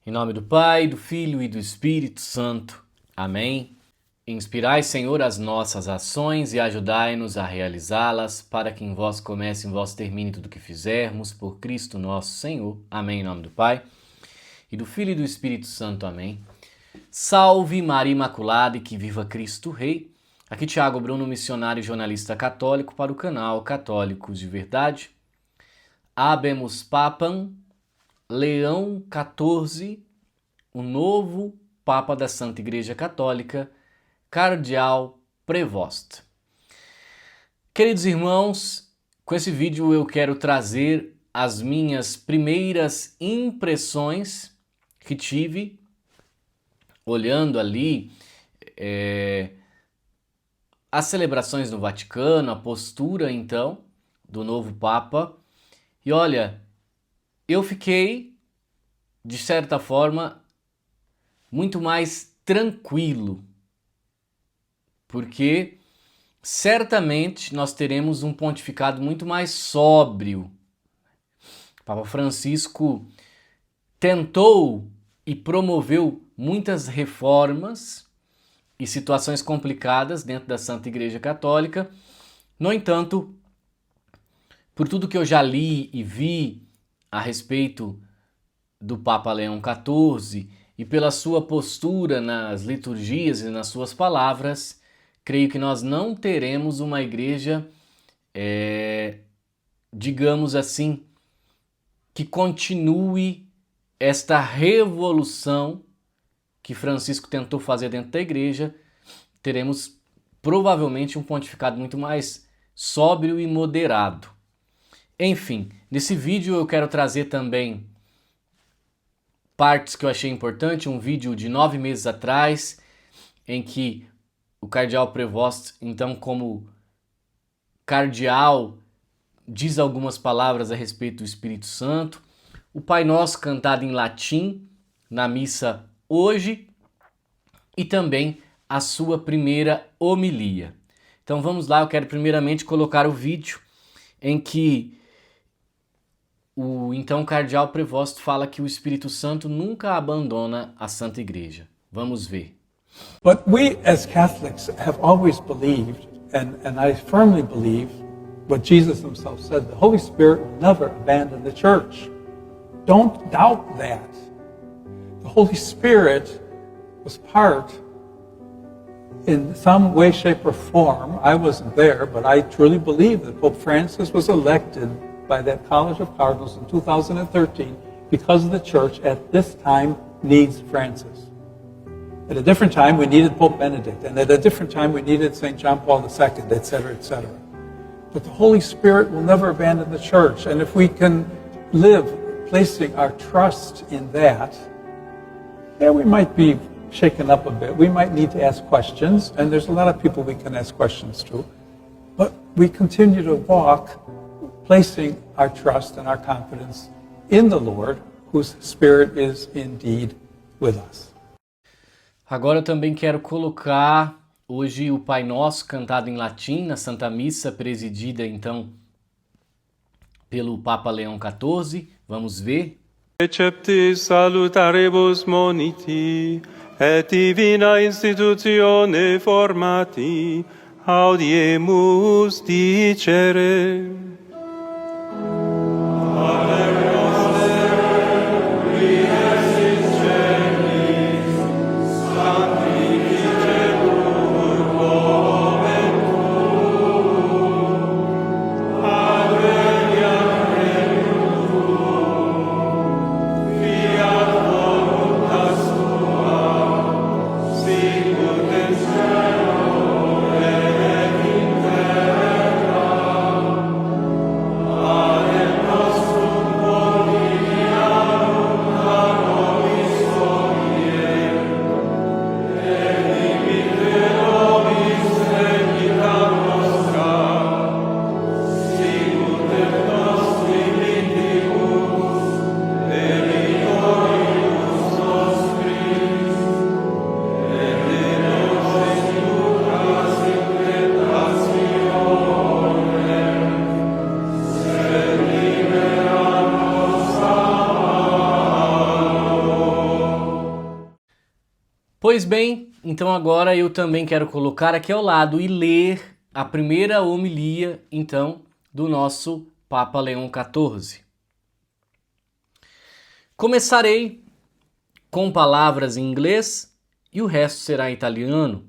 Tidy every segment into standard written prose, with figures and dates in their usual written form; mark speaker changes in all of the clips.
Speaker 1: Em nome do Pai, do Filho e do Espírito Santo. Amém. Inspirai, Senhor, as nossas ações e ajudai-nos a realizá-las, para que em vós comece e em vós termine tudo o que fizermos, por Cristo nosso Senhor. Amém. Em nome do Pai, e do Filho e do Espírito Santo. Amém. Salve Maria Imaculada e que viva Cristo Rei. Aqui Tiago Bruno, missionário e jornalista católico para o canal Católicos de Verdade. Habemus Papam Leão XIV, o novo Papa da Santa Igreja Católica, Cardeal Prevost. Queridos irmãos, com esse vídeo eu quero trazer as minhas primeiras impressões que tive olhando ali as celebrações no Vaticano, a postura então do novo Papa. E olha, eu fiquei, de certa forma, muito mais tranquilo, porque certamente nós teremos um pontificado muito mais sóbrio. O Papa Francisco tentou e promoveu muitas reformas e situações complicadas dentro da Santa Igreja Católica. No entanto, por tudo que eu já li e vi a respeito do Papa Leão XIV e pela sua postura nas liturgias e nas suas palavras, creio que nós não teremos uma igreja, digamos assim, que continue esta revolução que Francisco tentou fazer dentro da igreja. Teremos provavelmente um pontificado muito mais sóbrio e moderado. Enfim, nesse vídeo eu quero trazer também partes que eu achei importante, um vídeo de 9 meses atrás, em que o Cardeal Prevost, então como cardeal, diz algumas palavras a respeito do Espírito Santo, o Pai Nosso cantado em latim na missa hoje e também a sua primeira homilia. Então vamos lá, eu quero primeiramente colocar o vídeo em que o então Cardeal Prevost fala que o Espírito Santo nunca abandona a Santa Igreja. Vamos ver.
Speaker 2: But we as Catholics have always believed, and I firmly believe what Jesus himself said, the Holy Spirit will never abandon the church. Don't doubt that. The Holy Spirit was part, in some way, shape, or form. I wasn't there, but I truly believe that Pope Francis was elected by that College of Cardinals in 2013 because the church at this time needs Francis. At a different time, we needed Pope Benedict, and at a different time, we needed St. John Paul II, etc., etc. But the Holy Spirit will never abandon the church, and if we can live placing our trust in that, yeah, we might be shaken up a bit. We might need to ask questions, and there's a lot of people we can ask questions to, but we continue to walk placing our trust and our confidence in the Lord, whose Spirit is indeed with us.
Speaker 1: Agora eu também quero colocar hoje o Pai Nosso cantado em latim na Santa Missa, presidida então pelo Papa Leão XIV. Vamos ver.
Speaker 3: Receptis salutarebus moniti, et divina institutione formati, audiemus dicere.
Speaker 1: Pois bem, então agora eu também quero colocar aqui ao lado e ler a primeira homilia, então, do nosso Papa Leão XIV. Começarei com palavras em inglês e o resto será em italiano,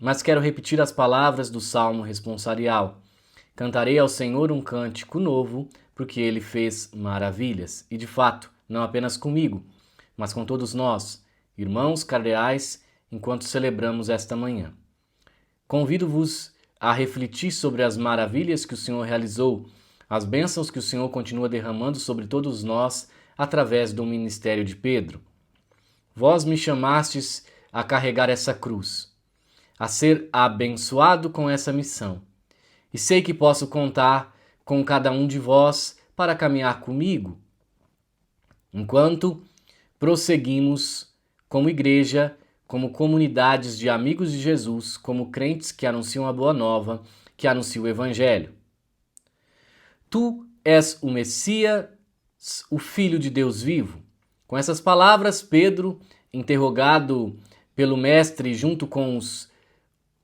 Speaker 1: mas quero repetir as palavras do Salmo responsorial. Cantarei ao Senhor um cântico novo, porque Ele fez maravilhas. E de fato, não apenas comigo, mas com todos nós, irmãos cardeais, enquanto celebramos esta manhã. Convido-vos a refletir sobre as maravilhas que o Senhor realizou, as bênçãos que o Senhor continua derramando sobre todos nós através do ministério de Pedro. Vós me chamastes a carregar essa cruz, a ser abençoado com essa missão. E sei que posso contar com cada um de vós para caminhar comigo, enquanto prosseguimos como igreja, como comunidades de amigos de Jesus, como crentes que anunciam a boa nova, que anunciam o Evangelho. Tu és o Messias, o Filho de Deus vivo. Com essas palavras, Pedro, interrogado pelo Mestre junto com os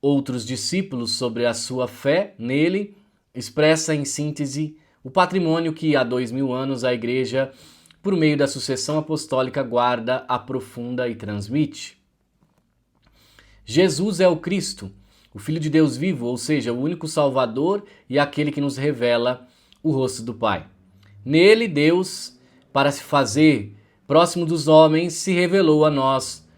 Speaker 1: outros discípulos sobre a sua fé nele, expressa em síntese o patrimônio que há 2000 anos a Igreja, por meio da sucessão apostólica, guarda, aprofunda e transmite. Jesus é o Cristo, o Filho de Deus vivo, ou seja, o único Salvador e aquele que nos revela o rosto do Pai. Nele, Deus, para se fazer próximo dos homens, se revelou a nós,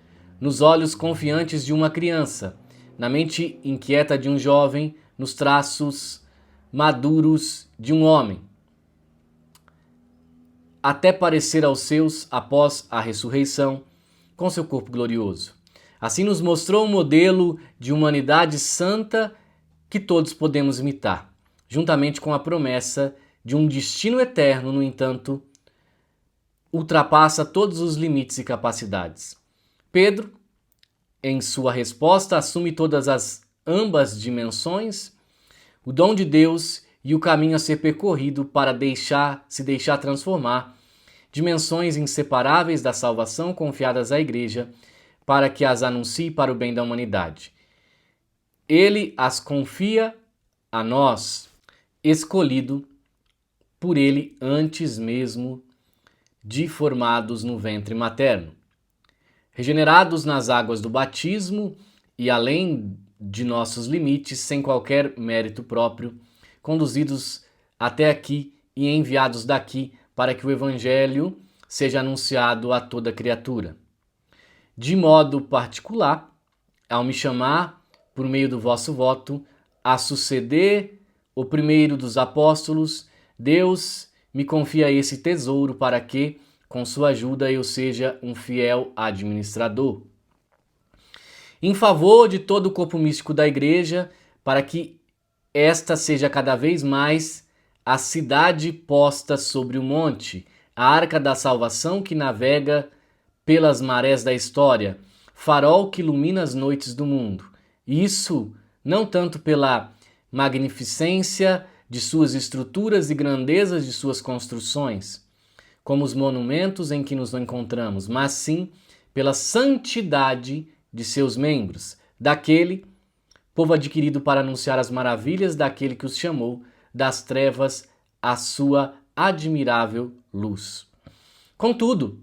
Speaker 1: nos olhos confiantes de uma criança, na mente inquieta de um jovem, nos traços maduros de um homem, até parecer aos seus após a ressurreição, com seu corpo glorioso. Assim nos mostrou um modelo de humanidade santa que todos podemos imitar, juntamente com a promessa de um destino eterno, no entanto, ultrapassa todos os limites e capacidades. Pedro, em sua resposta, assume todas ambas dimensões, o dom de Deus e o caminho a ser percorrido para se deixar transformar, dimensões inseparáveis da salvação confiadas à Igreja, para que as anuncie para o bem da humanidade. Ele as confia a nós, escolhido por Ele antes mesmo de formados no ventre materno. Regenerados nas águas do batismo e além de nossos limites, sem qualquer mérito próprio, conduzidos até aqui e enviados daqui para que o Evangelho seja anunciado a toda criatura. De modo particular, ao me chamar, por meio do vosso voto, a suceder o primeiro dos apóstolos, Deus me confia esse tesouro para que, com sua ajuda, eu seja um fiel administrador. Em favor de todo o corpo místico da Igreja, para que esta seja cada vez mais a cidade posta sobre o monte, a arca da salvação que navega pelas marés da história, farol que ilumina as noites do mundo. Isso não tanto pela magnificência de suas estruturas e grandezas de suas construções, como os monumentos em que nos encontramos, mas sim pela santidade de seus membros, daquele povo adquirido para anunciar as maravilhas daquele que os chamou das trevas à sua admirável luz. Contudo,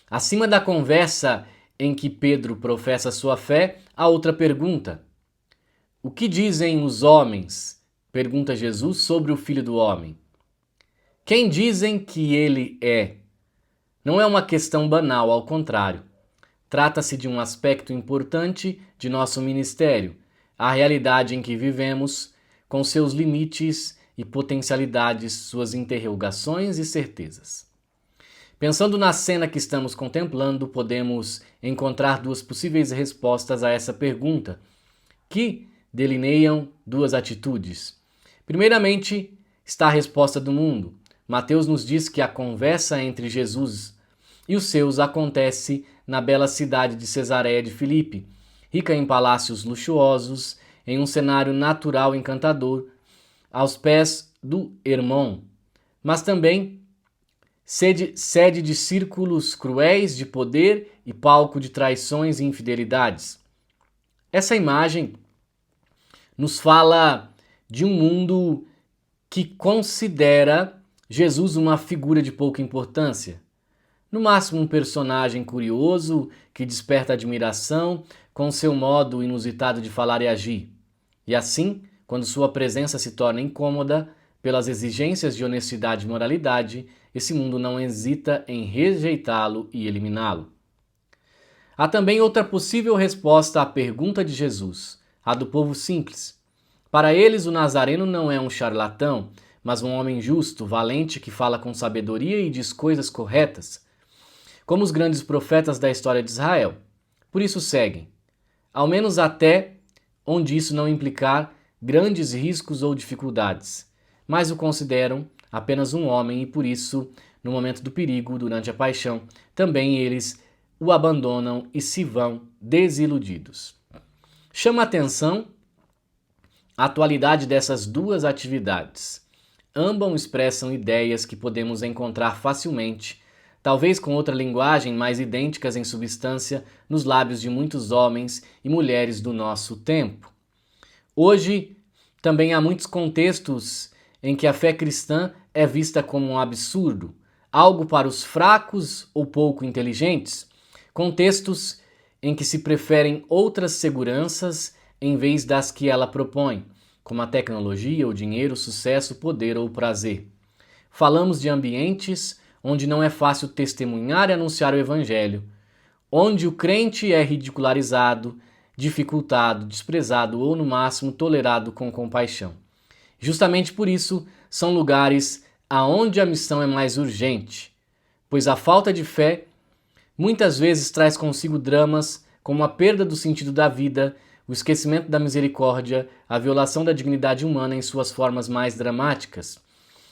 Speaker 1: acima da conversa em que Pedro professa sua fé, há outra pergunta. O que dizem os homens? Pergunta Jesus sobre o Filho do Homem. Quem dizem que ele é? Não é uma questão banal, ao contrário. Trata-se de um aspecto importante de nosso ministério, a realidade em que vivemos, com seus limites e potencialidades, suas interrogações e certezas. Pensando na cena que estamos contemplando, podemos encontrar duas possíveis respostas a essa pergunta, que delineiam duas atitudes. Primeiramente, está a resposta do mundo. Mateus nos diz que a conversa entre Jesus e os seus acontece na bela cidade de Cesareia de Filipe, rica em palácios luxuosos, em um cenário natural encantador, aos pés do Hermon. Mas também sede de círculos cruéis de poder e palco de traições e infidelidades. Essa imagem nos fala de um mundo que considera Jesus uma figura de pouca importância. No máximo um personagem curioso que desperta admiração com seu modo inusitado de falar e agir. E assim, quando sua presença se torna incômoda pelas exigências de honestidade e moralidade, esse mundo não hesita em rejeitá-lo e eliminá-lo. Há também outra possível resposta à pergunta de Jesus, a do povo simples. Para eles, o Nazareno não é um charlatão, mas um homem justo, valente, que fala com sabedoria e diz coisas corretas, como os grandes profetas da história de Israel. Por isso seguem, ao menos até onde isso não implicar grandes riscos ou dificuldades, mas o consideram apenas um homem e por isso, no momento do perigo, durante a paixão, também eles o abandonam e se vão desiludidos. Chama a atenção a atualidade dessas duas atividades. Ambas expressam ideias que podemos encontrar facilmente, talvez com outra linguagem, mas idênticas em substância, nos lábios de muitos homens e mulheres do nosso tempo. Hoje, também há muitos contextos em que a fé cristã é vista como um absurdo, algo para os fracos ou pouco inteligentes, contextos em que se preferem outras seguranças em vez das que ela propõe, como a tecnologia, o dinheiro, o sucesso, o poder ou o prazer. Falamos de ambientes onde não é fácil testemunhar e anunciar o evangelho, onde o crente é ridicularizado, dificultado, desprezado ou, no máximo, tolerado com compaixão. Justamente por isso, são lugares aonde a missão é mais urgente, pois a falta de fé muitas vezes traz consigo dramas como a perda do sentido da vida, o esquecimento da misericórdia, a violação da dignidade humana em suas formas mais dramáticas,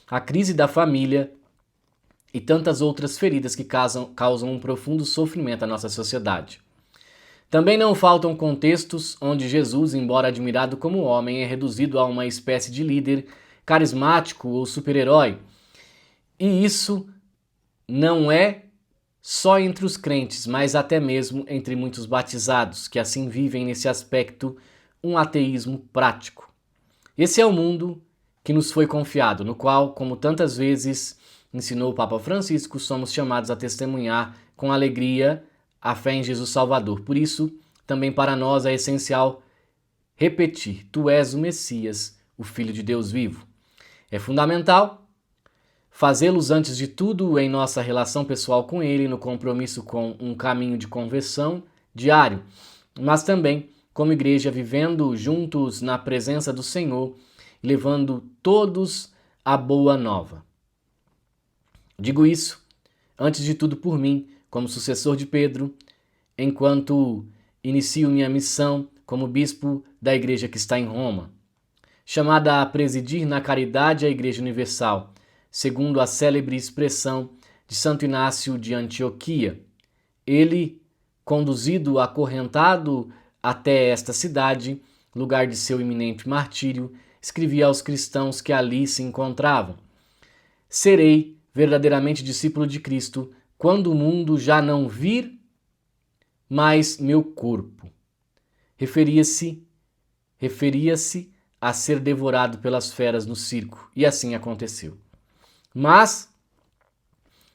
Speaker 1: a crise da família e tantas outras feridas que causam um profundo sofrimento à nossa sociedade. Também não faltam contextos onde Jesus, embora admirado como homem, é reduzido a uma espécie de líder carismático ou super-herói. E isso não é só entre os crentes, mas até mesmo entre muitos batizados, que assim vivem nesse aspecto um ateísmo prático. Esse é o mundo que nos foi confiado, no qual, como tantas vezes ensinou o Papa Francisco, somos chamados a testemunhar com alegria a fé em Jesus Salvador. Por isso, também para nós é essencial repetir: Tu és o Messias, o Filho de Deus vivo. É fundamental fazê-los antes de tudo em nossa relação pessoal com Ele, no compromisso com um caminho de conversão diário, mas também como igreja vivendo juntos na presença do Senhor, levando todos a boa nova. Digo isso, antes de tudo por mim, como sucessor de Pedro, enquanto inicio minha missão como bispo da igreja que está em Roma, chamada a presidir na caridade a Igreja Universal, segundo a célebre expressão de Santo Inácio de Antioquia. Ele, conduzido acorrentado até esta cidade, lugar de seu iminente martírio, escrevia aos cristãos que ali se encontravam: Serei verdadeiramente discípulo de Cristo quando o mundo já não vir mais meu corpo. Referia-se a ser devorado pelas feras no circo, e assim aconteceu. Mas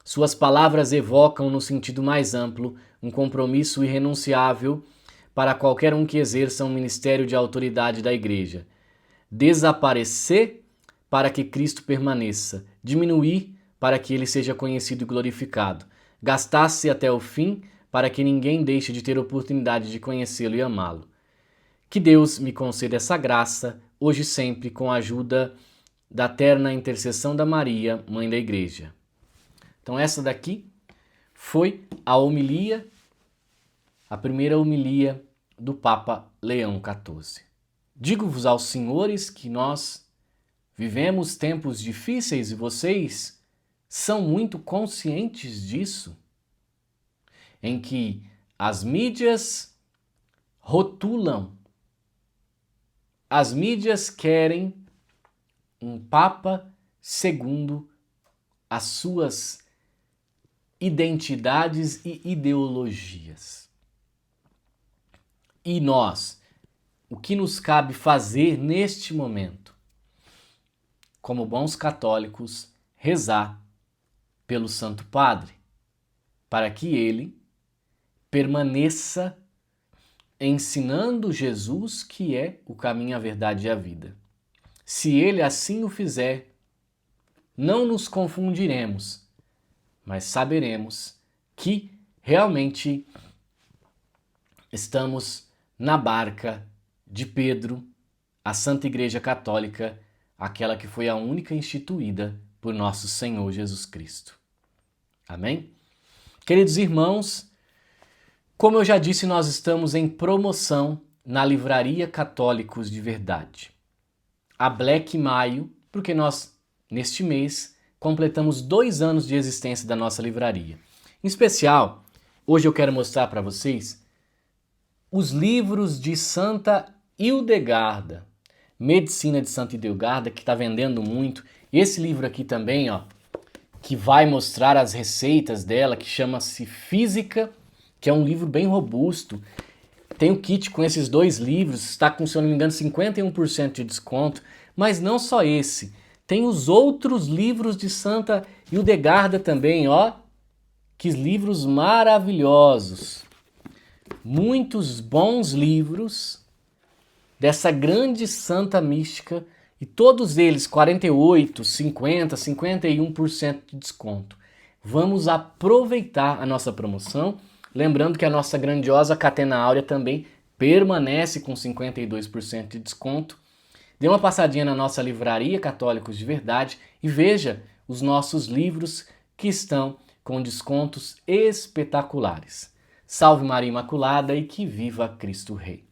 Speaker 1: suas palavras evocam, no sentido mais amplo, um compromisso irrenunciável para qualquer um que exerça um ministério de autoridade da Igreja: desaparecer para que Cristo permaneça, diminuir para que ele seja conhecido e glorificado, gastar-se até o fim para que ninguém deixe de ter oportunidade de conhecê-lo e amá-lo. Que Deus me conceda essa graça, hoje e sempre, com a ajuda da terna intercessão da Maria, Mãe da Igreja. Então essa daqui foi a homilia, a primeira homilia do Papa Leão XIV. Digo-vos aos senhores que nós vivemos tempos difíceis e vocês são muito conscientes disso, em que as mídias rotulam, as mídias querem um Papa segundo as suas identidades e ideologias. E nós, o que nos cabe fazer neste momento? Como bons católicos, rezar pelo Santo Padre, para que ele permaneça ensinando Jesus, que é o caminho, a verdade e a vida. Se ele assim o fizer, não nos confundiremos, mas saberemos que realmente estamos na barca de Pedro, a Santa Igreja Católica, aquela que foi a única instituída por nosso Senhor Jesus Cristo. Amém? Queridos irmãos, como eu já disse, nós estamos em promoção na Livraria Católicos de Verdade. A Black Maio, porque nós, neste mês, completamos 2 anos de existência da nossa livraria. Em especial, hoje eu quero mostrar para vocês os livros de Santa Hildegarda, Medicina de Santa Hildegarda, que está vendendo muito. Esse livro aqui também, ó, que vai mostrar as receitas dela, que chama-se Física, que é um livro bem robusto. Tem o kit com esses 2 livros, está com, se eu não me engano, 51% de desconto. Mas não só esse, tem os outros livros de Santa Hildegarda também, ó. Que livros maravilhosos. Muitos bons livros dessa grande santa mística, e todos eles 48, 50, 51% de desconto. Vamos aproveitar a nossa promoção, lembrando que a nossa grandiosa Catena Áurea também permanece com 52% de desconto. Dê uma passadinha na nossa livraria Católicos de Verdade e veja os nossos livros que estão com descontos espetaculares. Salve Maria Imaculada e que viva Cristo Rei!